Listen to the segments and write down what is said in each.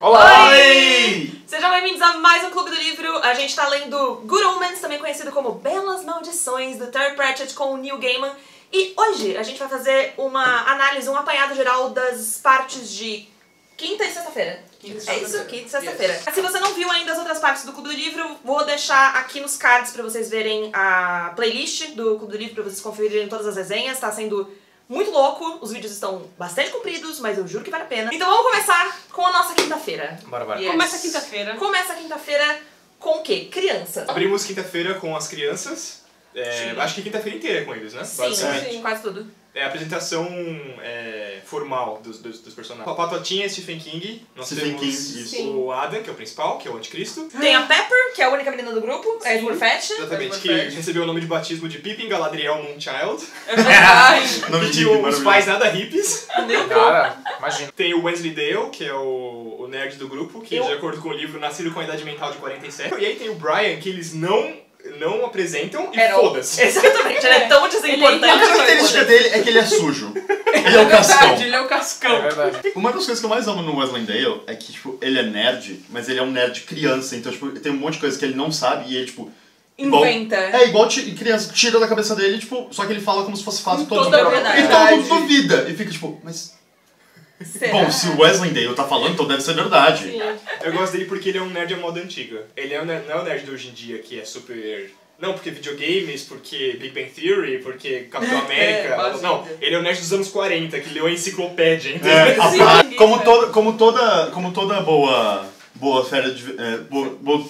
Olá! Oi! Sejam bem-vindos a mais um Clube do Livro. A gente tá lendo Good Omens, também conhecido como Belas Maldições, do Terry Pratchett com o Neil Gaiman. E hoje a gente vai fazer uma análise, um apanhado geral das partes de quinta e sexta-feira. É isso? Quinta e sexta-feira. Yes. Se você não viu ainda as outras partes do Clube do Livro, vou deixar aqui nos cards pra vocês verem a playlist do Clube do Livro, pra vocês conferirem todas as resenhas. Tá sendo muito louco, os vídeos estão bastante compridos, mas eu juro que vale a pena. Então vamos começar com a nossa quinta-feira. Bora. Yes. Começa quinta-feira. Começa a quinta-feira com o quê? Crianças. Abrimos quinta-feira com as crianças. Acho que quinta-feira inteira com eles, né? Sim, quase tudo. É a apresentação formal dos personagens. Patotinha é Stephen King. Nós temos o Adam, que é o principal, que é o anticristo. Tem a Pepper, que é a única menina do grupo, é a Smurfette. Exatamente, que recebeu o nome de batismo de Pippin Galadriel Moonchild. Nome de os pais nada hippies. Cara, imagina. Tem o Wensleydale, que é o nerd do grupo, que de acordo com o livro, nascido com a idade mental de 47. E aí tem o Brian, que eles não apresentam e foda-se. Exatamente, ele é tão desimportante. A característica dele é que ele é sujo. Ele é o cascão. Ele é o cascão. É verdade. Uma das coisas que eu mais amo no Wensleydale é que, tipo, ele é nerd, mas ele é um nerd criança. Então, tipo, tem um monte de coisa que ele não sabe e ele, tipo... Inventa. Igual criança, tira da cabeça dele, tipo, só que ele fala como se fosse fácil todo mundo. Verdade. E todo mundo duvida. E fica, tipo, mas... Será? Bom, se o Wensleydale tá falando, então deve ser verdade. Sim. Eu gosto dele porque ele é um nerd à moda antiga. Ele não é o nerd de hoje em dia que é super... Não, porque videogames, porque Big Bang Theory, porque Capitão América... Não, ele é o nerd dos anos 40, que leu a enciclopédia, entendeu? Como toda boa férias de,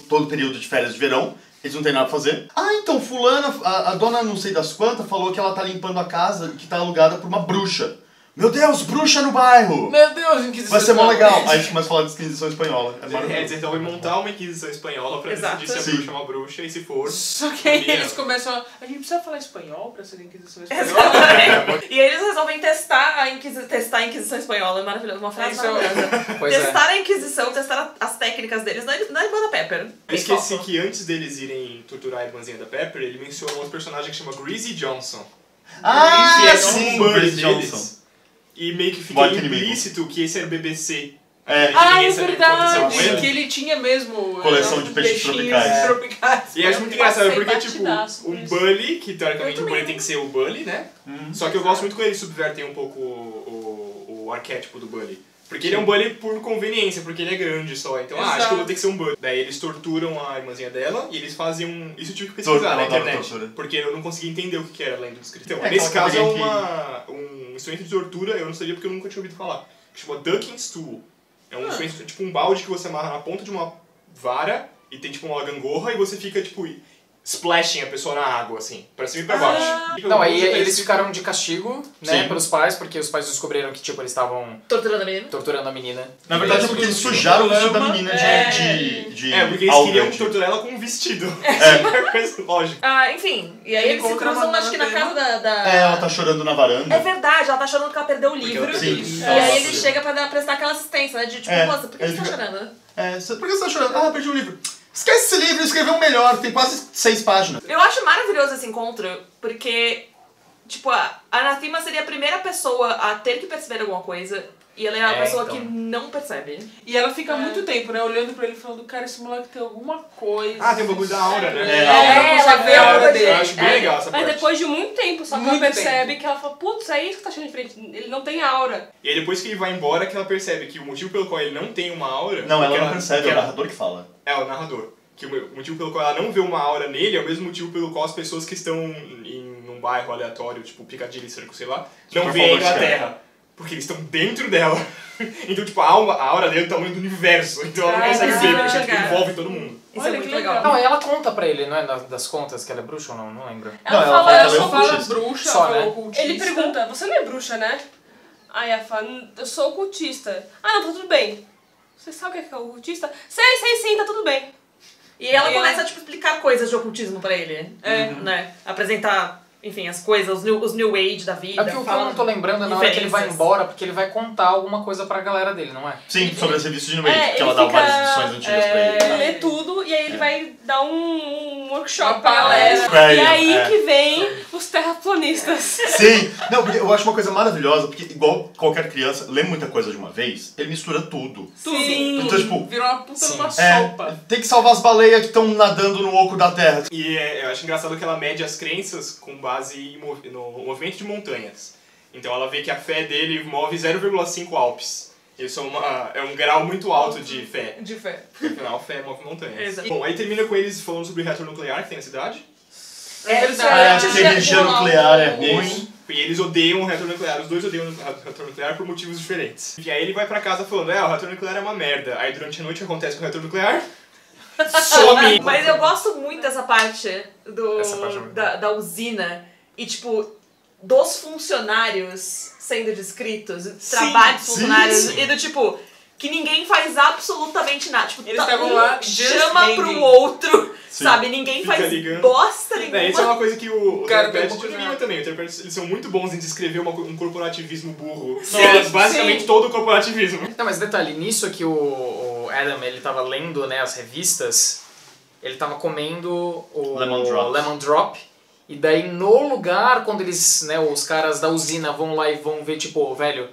todo período de férias de verão, eles não tem nada pra fazer. Ah, então fulana, a dona não sei das quantas, falou que ela tá limpando a casa que tá alugada por uma bruxa. Meu Deus, bruxa no bairro! Meu Deus, Inquisição. Vai ser mó legal. Aí a gente começa a falar de Inquisição Espanhola. É maravilhoso. Então vai montar uma Inquisição Espanhola pra decidir se a bruxa é uma bruxa, e se for... Só que aí eles começam a gente precisa falar espanhol pra ser Inquisição Espanhola? E aí eles resolvem testar a Inquisição Espanhola, é maravilhoso, uma frase maravilhosa. Testar a Inquisição, testar as técnicas deles na irmã da Pepper. Eu esqueci que antes deles irem torturar a irmãzinha da Pepper, ele menciona um outro personagem que chama Greasy Johnson. Ah, que é sim, um buddy Greasy deles. Johnson. E meio que fica implícito que esse era o BBC. É verdade, que ele tinha mesmo coleção de peixes tropicais. E acho muito engraçado, porque tipo, um bully, que teoricamente o bully tem que ser o bully, né? Só que eu gosto muito quando eles subvertem um pouco o arquétipo do bully. Porque ele é um bully por conveniência, porque ele é grande só. Então, acho que eu vou ter que ser um bully. Daí eles torturam a irmãzinha dela e eles fazem um... Isso eu tive que pesquisar na internet. Porque eu não conseguia entender o que era além do escrito. Então, nesse caso é um instrumento de tortura, eu não sabia porque eu nunca tinha ouvido falar. Que chama Ducking Stool. É um instrumento, tipo um balde que você amarra na ponta de uma vara e tem tipo uma gangorra e você fica tipo... splashing a pessoa na água, assim, pra cima e pra baixo. Não, aí eles ficaram de castigo, né, pros pais, porque os pais descobriram que, tipo, eles estavam... Torturando a menina. Na verdade é porque eles sujaram o vestido da menina de porque eles queriam torturar ela com um vestido. É coisa lógica. Enfim, e aí eles se cruzam, acho que na casa da... ela tá chorando na varanda. É verdade, ela tá chorando porque ela perdeu o livro. Sim. E aí ele chega pra prestar aquela assistência, né, de tipo, moça, por que você tá chorando? Por que você tá chorando? Ah, perdi o livro. Esquece esse livro, escreveu um melhor, tem quase 6 páginas. Eu acho maravilhoso esse encontro, porque, tipo, a Anathema seria a primeira pessoa a ter que perceber alguma coisa, e ela é a pessoa que não percebe. E ela fica muito tempo, né, olhando pra ele e falando, cara, esse moleque tem alguma coisa. Ah, tem um bagulho da aura, né? Ela vê a aura dele. Eu acho bem legal essa parte. Mas depois de muito tempo, só que ela percebe que ela fala, putz, é isso que tá achando diferente, ele não tem aura. E aí depois que ele vai embora, que ela percebe que o motivo pelo qual ele não tem uma aura... Não, ela não percebe, é o narrador que fala. É, o narrador. Que o motivo pelo qual ela não vê uma aura nele é o mesmo motivo pelo qual as pessoas que estão em um bairro aleatório, tipo Piccadilly Circus, sei lá, não veem a Inglaterra. Porque eles estão dentro dela. Então, tipo, a aura dele é o tamanho do universo. Então ela não consegue ver, porque tipo, envolve todo mundo. Isso é muito legal. Não, ela conta pra ele, não é das contas que ela é bruxa ou não? Não lembro. Ela só fala bruxa, só, né? ocultista. Ele pergunta, você não é bruxa, né? Aí ela fala, eu sou ocultista. Ah, não, tá tudo bem. Você sabe o que é ocultista? Sei sim, tá tudo bem. E ela começa a tipo, explicar coisas de ocultismo pra ele. Né? Apresentar, enfim, as coisas, os new age da vida. É que o que eu não tô lembrando é na hora que ele vai embora, porque ele vai contar alguma coisa pra galera dele, não é? Sim, sobre as revistas de New Age, porque ela dá várias edições antigas pra ele. Ele lê tudo e aí ele vai dar um workshop, uma palestra. E aí que vem o os terraplanistas. Sim! Não, porque eu acho uma coisa maravilhosa, porque igual qualquer criança lê muita coisa de uma vez, ele mistura tudo. Sim. Então, tipo, Virou uma puta de uma é, sopa. tem que salvar as baleias que estão nadando no oco da terra. E eu acho engraçado que ela mede as crenças com base no movimento de montanhas. Então ela vê que a fé dele move 0,5 Alpes. Isso é um grau muito alto de fé. De fé. Porque afinal, fé move montanhas. Exato. Bom, aí termina com eles falando sobre o reator nuclear que tem na cidade. Que energia nuclear é ruim. E eles odeiam o reator nuclear, os dois odeiam o reator nuclear por motivos diferentes. E aí ele vai pra casa falando, o reator nuclear é uma merda. Aí durante a noite o que acontece com o reator nuclear? Some! Mas eu gosto muito dessa parte Essa parte é muito da usina e, tipo, dos funcionários sendo descritos, trabalho dos funcionários, sim. e do tipo, que ninguém faz absolutamente nada. Tipo, Eles estavam lá just chama hanging. pro outro, Sim. sabe? Ninguém Fica faz ligando. bosta nenhuma. Isso é uma coisa que o Cara, Terpet tem um pouco anima de- também. O Terpet, eles são muito bons em descrever um corporativismo burro. Sim, Que é basicamente sim. todo o corporativismo. Não, mas detalhe, nisso que o Adam, ele tava lendo, né, as revistas, ele tava comendo o Lemon Drops. Drop, e daí no lugar, quando eles, né, os caras da usina vão lá e vão ver, tipo, velho,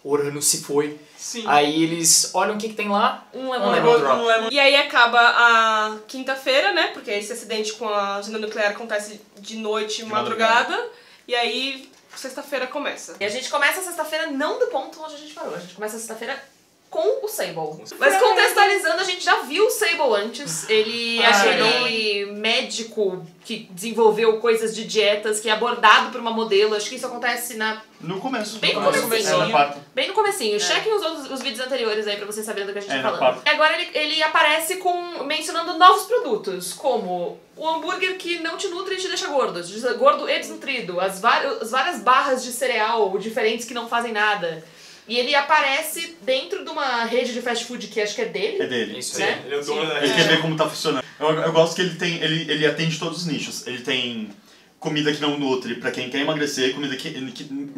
Urano se foi. Sim. Aí eles olham o que tem lá, Um Lemon lemon Drop. E aí acaba a quinta-feira, né? Porque esse acidente com a usina nuclear acontece de noite e madrugada. E aí, sexta-feira começa. E a gente começa a sexta-feira não do ponto onde a gente parou, a gente começa a sexta-feira com o Sable. Mas contextualizando, a gente já viu o Sable antes. Ele é aquele médico que desenvolveu coisas de dietas, que é abordado por uma modelo. Acho que isso acontece No começo. Bem no comecinho. É, na quarta. bem no comecinho. Chequem os vídeos anteriores aí pra vocês saberem do que a gente tá na falando. quarta. E agora ele aparece mencionando novos produtos, como o hambúrguer que não te nutre e te deixa gordo e desnutrido, as várias barras de cereal diferentes que não fazem nada. E ele aparece dentro de uma rede de fast food que acho que é dele. É dele. Isso, né? Ele é o dono da Ele rede. quer ver como tá funcionando. Eu gosto que ele atende todos os nichos. Ele tem comida que não nutre pra quem quer emagrecer, comida que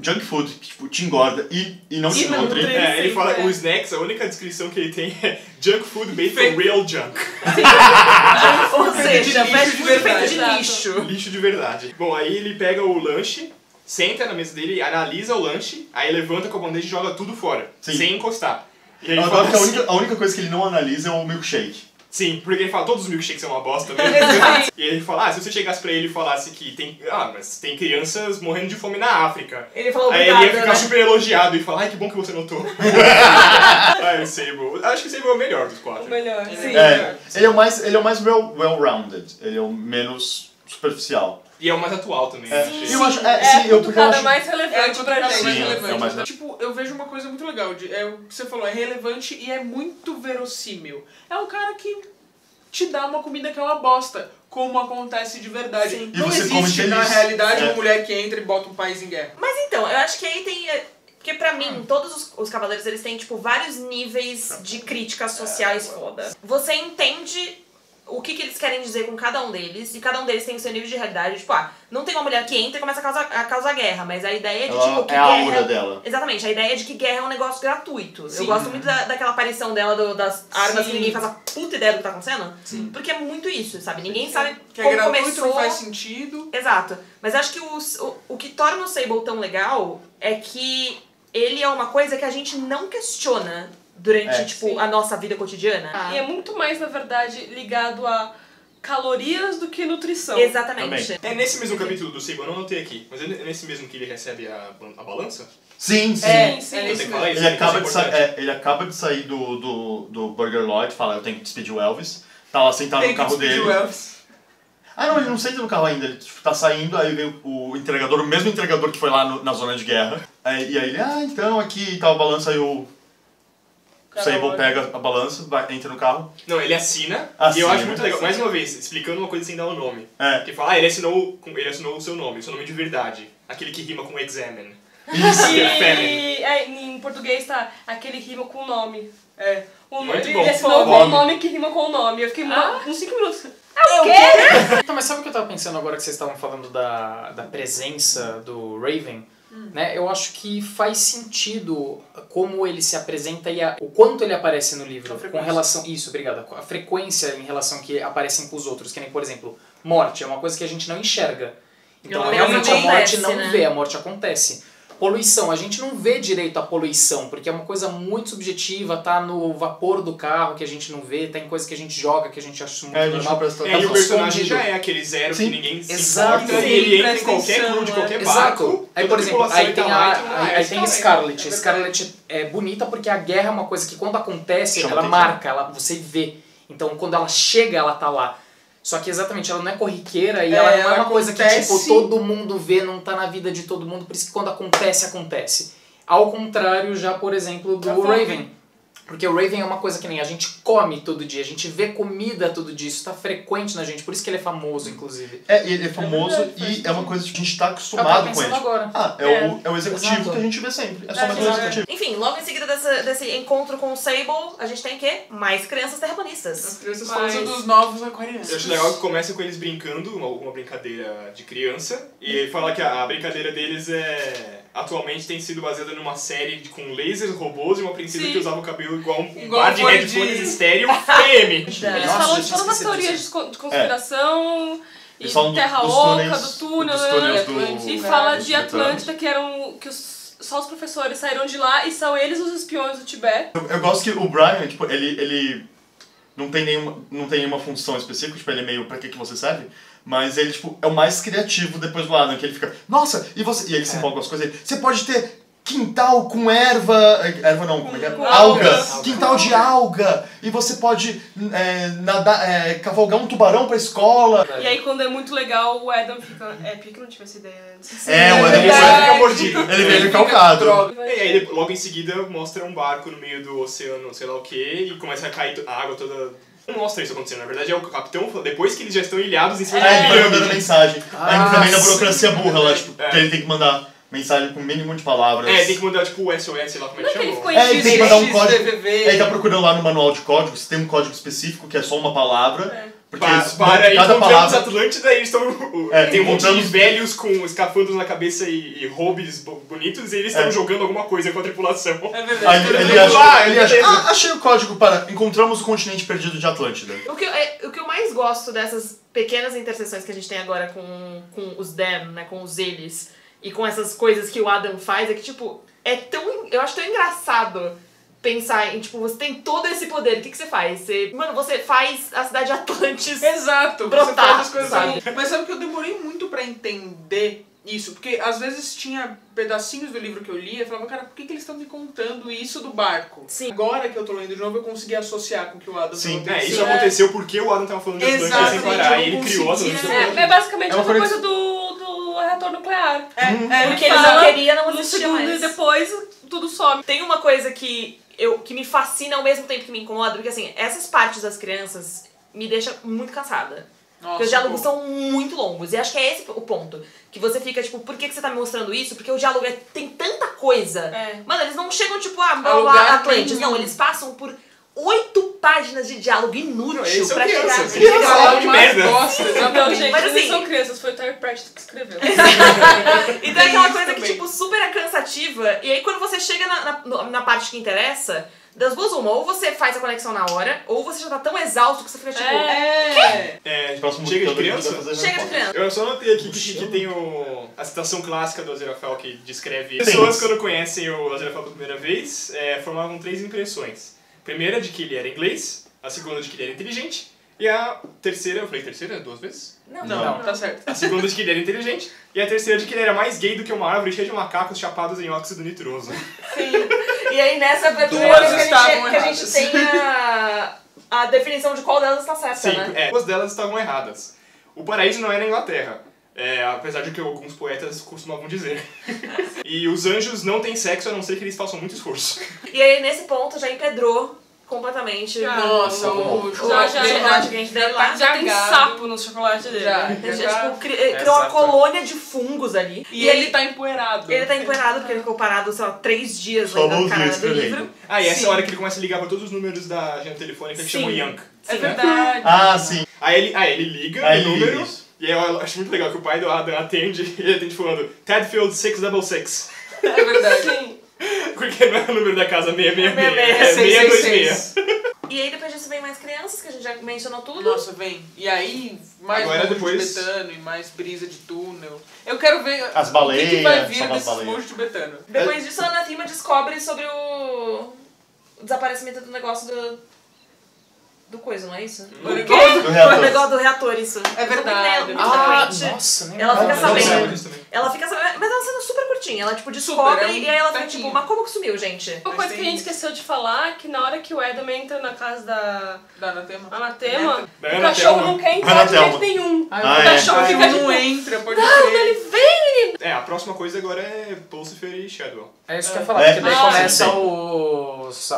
junk food, que tipo, te engorda e não te nutre. Ele fala, o snacks, a única descrição que ele tem é junk food made from real junk. Ou seja, de fast lixo de food feito verdade. de Exato. lixo. Lixo de verdade. Bom, aí ele pega o lanche, senta na mesa dele, analisa o lanche, aí levanta com a bandeja e joga tudo fora, Sim. sem encostar. E aí Eu ele fala adoro que assim, a única coisa que ele não analisa é o milkshake. sim, porque ele fala, todos os milkshakes são uma bosta mesmo. E aí ele fala, se você chegasse pra ele e falasse que tem, mas tem crianças morrendo de fome na África. Ele falou Aí obrigado, ele ia ficar né? super elogiado e falar, ai que bom que você notou. Ai, o Sable. Acho que o Sable é o melhor dos O quatro. melhor. Sim. Ele é o mais well-rounded. Ele é o menos superficial. E é o mais atual também. É. eu achei. E eu acho, Porque é eu acho, mais relevante pra mais gente. Sim, relevante. é o mais relevante. Tipo, eu vejo uma coisa muito legal. É o que você falou, é relevante e é muito verossímil. É um cara que te dá uma comida que é uma bosta, como acontece de verdade. Sim. E Não você come existe na feliz. realidade É. uma mulher que entra e bota um país em guerra. Mas então, eu acho que aí tem... Porque pra mim, todos os cavaleiros, eles têm, tipo, vários níveis de críticas sociais foda. Você entende o que eles querem dizer com cada um deles, e cada um deles tem o seu nível de realidade. Tipo, não tem uma mulher que entra e começa a causar guerra, mas a ideia de, Ela tipo, que é a guerra... aura dela. Exatamente, a ideia de que guerra é um negócio gratuito. Sim. Eu gosto muito daquela aparição dela, das armas Sim. que ninguém faz a puta ideia do que tá acontecendo. Sim. Porque é muito isso, sabe? Ninguém sabe Que é como gratuito, começou... não faz sentido. Exato. Mas acho que o que torna o Sable tão legal é que ele é uma coisa que a gente não questiona durante, sim. a nossa vida cotidiana. E é muito mais, na verdade, ligado a calorias do que nutrição. Exatamente. É nesse mesmo capítulo do Sable, eu não anotei aqui, mas é nesse mesmo que ele recebe a balança? Sim, sim. Sim, sim. Eu tenho que Isso falar isso, Ele isso acaba, é de importante. ele acaba de sair do Burger Lloyd, fala, eu tenho que despedir o Elvis. Tá lá sentado Tem no que carro despedir dele. o Elvis. Ah, não, ele não senta no carro ainda, ele tipo, tá saindo, aí vem o entregador, o mesmo entregador que foi lá na zona de guerra. E aí ele, então aqui tá a balança, aí o Sable pega a balança, entra no carro. Não, ele assina, e eu acho muito legal, mais uma vez, explicando uma coisa sem dar o nome. É. Que fala, ele assinou o seu nome de verdade. Aquele que rima com examine. Isso. Que é famine. E em português tá aquele que rima com o nome. É. Muito Ele bom. assinou com o Nome. nome que rima com o nome. Eu fiquei uns 5 minutos. Então, mas sabe o que eu tava pensando agora que vocês estavam falando da presença do Raven? Né? Eu acho que faz sentido como ele se apresenta e o quanto ele aparece no livro. Com relação... Isso, obrigado. A frequência em relação que aparecem com os outros. Que nem, por exemplo, morte. É uma coisa que a gente não enxerga. Então realmente a morte não né? vê, a morte acontece. Poluição, a gente não vê direito a poluição, porque é uma coisa muito subjetiva, tá no vapor do carro que a gente não vê, tem coisa que a gente joga, que a gente acha muito normal. E o personagem já é aquele zero que ninguém se importa, e ele entra em qualquer crew de qualquer barco. Aí, por exemplo, aí tem Scarlet. Scarlet é bonita porque a guerra é uma coisa que quando acontece, ela marca, você vê. Então quando ela chega, ela tá lá. Só que exatamente, ela não é corriqueira e ela não é uma coisa que tipo, todo mundo vê, não tá na vida de todo mundo, por isso que quando acontece, acontece. Ao contrário já, por exemplo, do Raven. Porque o Raven é uma coisa que nem a gente come todo dia, a gente vê comida todo dia, isso tá frequente na gente, por isso que ele é famoso, inclusive. Ele é famoso e é uma coisa que a gente tá acostumado com ele. Agora. É o executivo que a gente vê sempre. É só mais um executivo. Enfim, logo em seguida desse encontro com o Sable, a gente tem o quê? Mais crianças terraplanistas. As crianças falando dos novos aquarianos. Eu acho legal que começa com eles brincando, uma brincadeira de criança, e ele fala que a brincadeira deles atualmente tem sido baseada numa série com lasers, robôs e uma princesa que usava o cabelo igual um par de headphones estéreo PM. Eles falam de todas as teorias de conspiração, e Terra Oca, do túnel, e fala de Atlântida, que só os professores saíram de lá e são eles os espiões do Tibete. Eu gosto que o Brian, tipo, ele não tem nenhuma função específica, tipo, ele é meio pra que você serve, mas ele, tipo, é o mais criativo depois do Adam, que ele fica, nossa, e você... E ele se empolga com as coisas, você pode ter quintal com erva não, como é que é? Alga. Quintal de alga. E você pode cavalgar um tubarão pra escola. E aí quando é muito legal, o Adam fica... por que eu não tive essa ideia antes? O Adam fica mordido. Ele vem recalcado. E aí ele, logo em seguida mostra um barco no meio do oceano, sei lá o que, e começa a cair a água toda... Não mostra isso acontecendo, na verdade é o capitão, depois que eles já estão ilhados em cima de ele vai mandando mensagem. Aí também na burocracia burra lá, tipo, que ele tem que mandar mensagem com o mínimo de palavras. Tem que mandar tipo o SOS, sei lá como é que chama. Ele tem que mandar um código. Ele tá procurando lá no manual de código, se tem um código específico que é só uma palavra. Porque para cada palavra... Atlântida e eles estão... tem um monte de velhos com escafandros na cabeça e hobbies bonitos e eles estão jogando alguma coisa com a tripulação. É verdade. Aí ele acha, achei o código para encontramos o continente perdido de Atlântida. O que eu mais gosto dessas pequenas interseções que a gente tem agora com os them, né, com os eles, e com essas coisas que o Adam faz, é que, tipo, eu acho tão engraçado pensar em, tipo, você tem todo esse poder, o que você faz? Você faz a cidade de Atlantis. Exato, brotar, você faz as coisas sabe? Mas sabe que eu demorei muito pra entender isso? Porque às vezes tinha pedacinhos do livro que eu lia e falava, cara, por que eles estão me contando isso do barco? Sim. Agora que eu tô lendo de novo, eu consegui associar com o que o Adam falou. Isso aconteceu porque o Adam tava falando de Atlântida sem parar, e ele criou Atlântida. É basicamente uma coisa do reator nuclear. Porque eles não queriam, não existia mais. E depois tudo some. Tem uma coisa que me fascina ao mesmo tempo que me incomoda, porque assim, essas partes das crianças me deixam muito cansada. Porque os diálogos são muito longos. E acho que é esse o ponto. Que você fica, tipo, por que você tá me mostrando isso? Porque o diálogo tem tanta coisa. Mano, eles não chegam, tipo, Atlantis. Não, eles passam por 8 páginas de diálogo inútil pra chegar. Eles falam de merda. Não, gente, mas eles assim, são crianças, foi o Terry Pratchett que escreveu. Então é aquela coisa que, tipo, super é cansativa. E aí quando você chega na parte que interessa, das duas uma, ou você faz a conexão na hora, ou você já tá tão exausto que você fica tipo... Chega de criança? Chega de criança. Eu só notei aqui que tem a citação clássica do Aziraphale que descreve pessoas quando conhecem o Aziraphale pela primeira vez, formavam 3 impressões. A primeira de que ele era inglês, a segunda de que ele era inteligente, e a terceira, eu falei terceira 2 vezes? Não, tá certo. A segunda de que ele era inteligente, e a terceira de que ele era mais gay do que uma árvore cheia de macacos chapados em óxido nitroso. Sim. E aí nessa é a primeira vez que a gente tem a definição de qual delas está certa, né? Duas delas estavam erradas. O paraíso não é na Inglaterra. Apesar de que alguns poetas costumavam dizer. E os anjos não têm sexo a não ser que eles façam muito esforço. E aí nesse ponto já empedrou completamente. Nossa, já tem sapo no chocolate dele. Criou uma colônia de fungos ali. E ele tá empoeirado. Ele tá empoeirado porque ele ficou parado, sei lá, 3 dias lendo a cara do livro. E essa hora que ele começa a ligar pra todos os números da agenda telefônica que chamam Young. É verdade. Sim. Aí ele liga o número. E aí eu acho muito legal que o pai do Adam atende e ele atende falando Tadfield 666. É verdade. Sim. Porque não é o número da casa 666, é 626. E aí depois disso vem mais crianças, que a gente já mencionou tudo. Nossa, vem. E aí, mais agora monge depois... tibetano e mais brisa de túnel. Eu quero ver as baleias, o que vai vir desses monges tibetanos. Depois disso, a Anathema descobre sobre o desaparecimento do negócio do coisa, não é isso? O quê? O negócio do reator, isso. É verdade. Nossa, nem ela fica lembrava. sabendo. Ela fica sabendo, mas ela sendo super curtinha. Ela, tipo, descobre e aí ela fica, tipo, mas como que sumiu, gente? Uma coisa que a gente esqueceu de falar, que na hora que o Adam entra na casa da Anathema, o cachorro não quer entrar de jeito nenhum. O cachorro fica não entra, pode não, ele vem, menino! A próxima coisa agora é Pulsifer e Shadwell. É isso que eu ia falar, porque daí começa os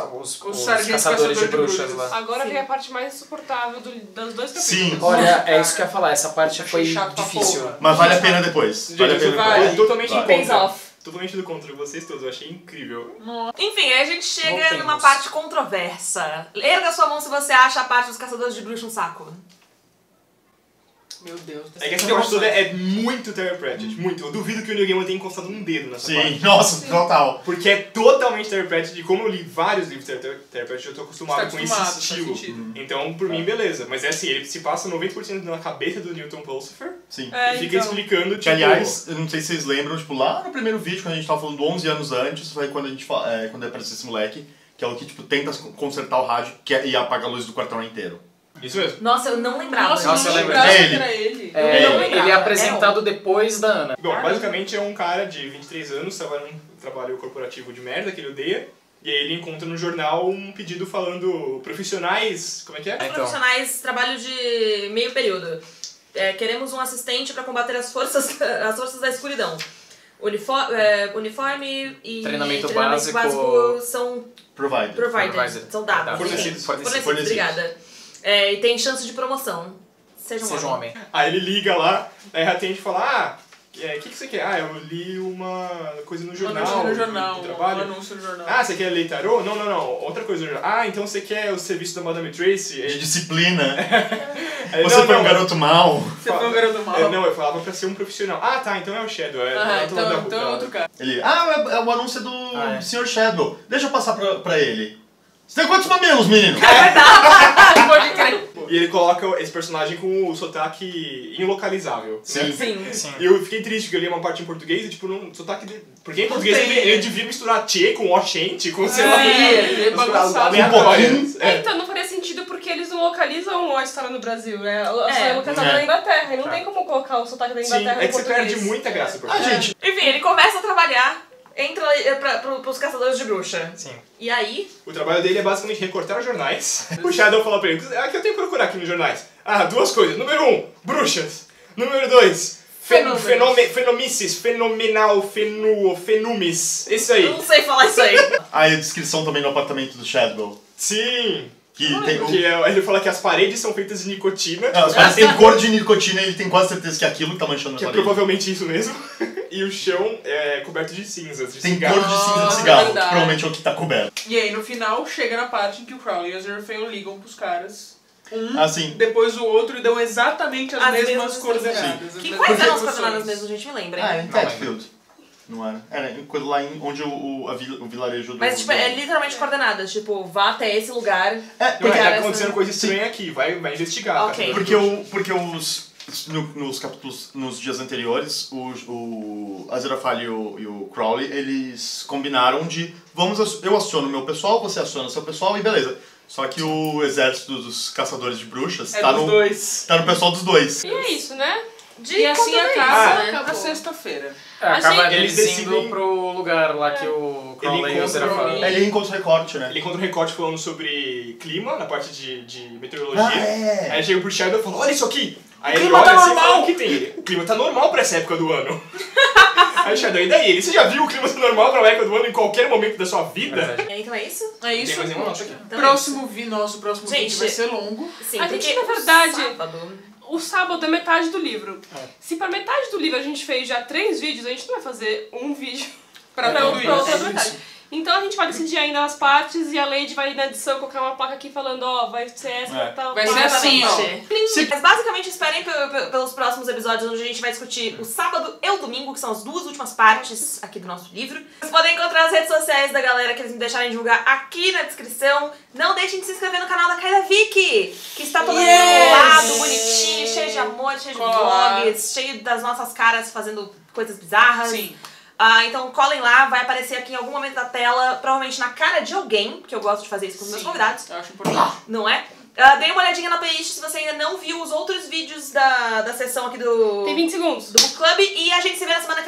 caçadores de bruxas lá. Agora vem a parte mais insuportável dos dois capítulos. Sim. Olha, é isso que eu ia falar, essa parte foi difícil. Mas vale a pena depois. Vale a pena depois. Totalmente Pays off. Totalmente do contra de vocês todos, eu achei incrível. Enfim, aí a gente chega numa parte controversa. Erga sua mão se você acha a parte dos caçadores de bruxas um saco. Meu Deus. É que essa parte toda é muito Terry Pratchett, muito. Eu duvido que o Neil Gaiman tenha encostado um dedo nessa parte. Sim, nossa, total. Porque é totalmente Terry Pratchett, e como eu li vários livros de Terry Pratchett, eu tô acostumado com esse estilo. Então, por mim, beleza. Mas é assim, ele se passa 90% na cabeça do Newton Pulsifer. Sim. E fica explicando, tipo... Que, aliás, eu não sei se vocês lembram, tipo, lá no primeiro vídeo, quando a gente tava falando 11 anos antes, foi quando a gente quando apareceu esse moleque, que é o que, tipo, tenta consertar o rádio e apaga a luz do quartão inteiro. Isso mesmo. Nossa, eu não lembrava. Nossa, eu não lembrava. lembrava É que era ele. Ele é apresentado depois da Ana. Bom, basicamente é um cara de 23 anos, trabalha num trabalho corporativo de merda que ele odeia. E aí ele encontra no jornal um pedido falando profissionais... Como é que é? Profissionais, trabalho de meio período. Queremos um assistente para combater as forças da escuridão. Uniforme e treinamento básico são Provided. São dados. Fornecidos. Obrigada. E tem chance de promoção. Seja um homem. Aí ele liga lá, aí a atende e fala, o que você quer? Eu li uma coisa no jornal. Um anúncio no jornal. Você quer ler tarô? Não. Outra coisa no jornal. Então você quer o serviço da Madame Tracy? De disciplina. Você foi um garoto mau. Você foi um garoto mau? Não, eu falava pra ser um profissional. Então é o Shadow. Então é outro cara. Ele, é o anúncio do Sr. Shadow. Deixa eu passar pra ele. Você tem quantos mamilos, menino? Pode crer. E ele coloca esse personagem com o sotaque inlocalizável. Sim. Né? Sim. E eu fiquei triste porque eu li uma parte em português e, tipo, não sotaque de... Porque em português ele devia misturar tchê com oxente, com sei lá... Ele é bagunçado. Então não faria sentido porque eles não localizam a história no Brasil, né? A localização da Inglaterra. E não tem como colocar o sotaque da Inglaterra no português. Você perde muita graça por gente. Enfim, ele começa a trabalhar, entra pros caçadores de bruxa. Sim. E aí... O trabalho dele é basicamente recortar jornais. O Shadow fala pra ele, que eu tenho que procurar aqui nos jornais? Duas coisas. Número 1, bruxas. Número 2, fenomices, fenomenal, fenumes. Isso aí. Eu não sei falar isso aí. Aí a descrição também no apartamento do Shadow. Sim. Que ele fala que as paredes são feitas de nicotina. Não, as paredes têm cor de nicotina e ele tem quase certeza que é aquilo que tá manchando a parede. Que é provavelmente isso mesmo. E o chão é coberto de cinzas. Tem cor de cinza de cigarro, que provavelmente é o que tá coberto. E aí no final chega na parte em que o Crowley e a Aziraphale ligam pros caras. Depois o outro e dão exatamente as mesmas coordenadas. Quais eram as coordenadas mesmo, gente? Me lembra. Em Thetfield. Não era? Era lá onde o vilarejo do... Mas, tipo, é literalmente coordenadas. Tipo, vá até esse lugar. Porque tá acontecendo coisa estranha aqui. Vai investigar. Ok. Porque nos capítulos, nos dias anteriores, o Aziraphale e o Crowley, eles combinaram de... eu aciono o meu pessoal, você aciona o seu pessoal e beleza. Só que o exército dos caçadores de bruxas tá no pessoal dos dois. E é isso, né? E assim acaba a sexta-feira. Acaba eles indo pro lugar lá que o Crowley e o Aziraphale... Ele encontra o recorte, né? Ele encontra um recorte falando sobre clima, na parte de meteorologia. Aí chega pro Shadow e fala, olha isso aqui! Aí o clima tá normal! O que tem ele? O clima tá normal pra essa época do ano. Aí o Shadow, e daí? Você já viu o clima tá normal pra uma época do ano em qualquer momento da sua vida? Então é isso? É isso. Tem mais nenhuma nota aqui. Próximo vídeo vai ser longo. Sim, a gente, na verdade... O sábado é metade do livro. Se pra metade do livro a gente fez já 3 vídeos, a gente não vai fazer um vídeo pra todo isso. Então a gente vai decidir ainda as partes e a Lady vai na edição colocar uma placa aqui falando, vai ser essa, tal. Vai ser assim, ó. Mas basicamente esperem pelos próximos episódios, onde a gente vai discutir o sábado e o domingo, que são as 2 últimas partes aqui do nosso livro. Vocês podem encontrar as redes sociais da galera que eles me deixarem divulgar aqui na descrição. Não deixem de se inscrever no canal da Kaida Vicky, que está todo lado, bonitinho, cheio de amor, cheio de vlogs, cheio das nossas caras fazendo coisas bizarras. Sim. Então colhem lá, vai aparecer aqui em algum momento da tela, provavelmente na cara de alguém, porque eu gosto de fazer isso com os meus convidados. Eu acho importante. Não é? Dê uma olhadinha na playlist se você ainda não viu os outros vídeos da sessão aqui Tem 20 segundos. do Book Club. E a gente se vê na semana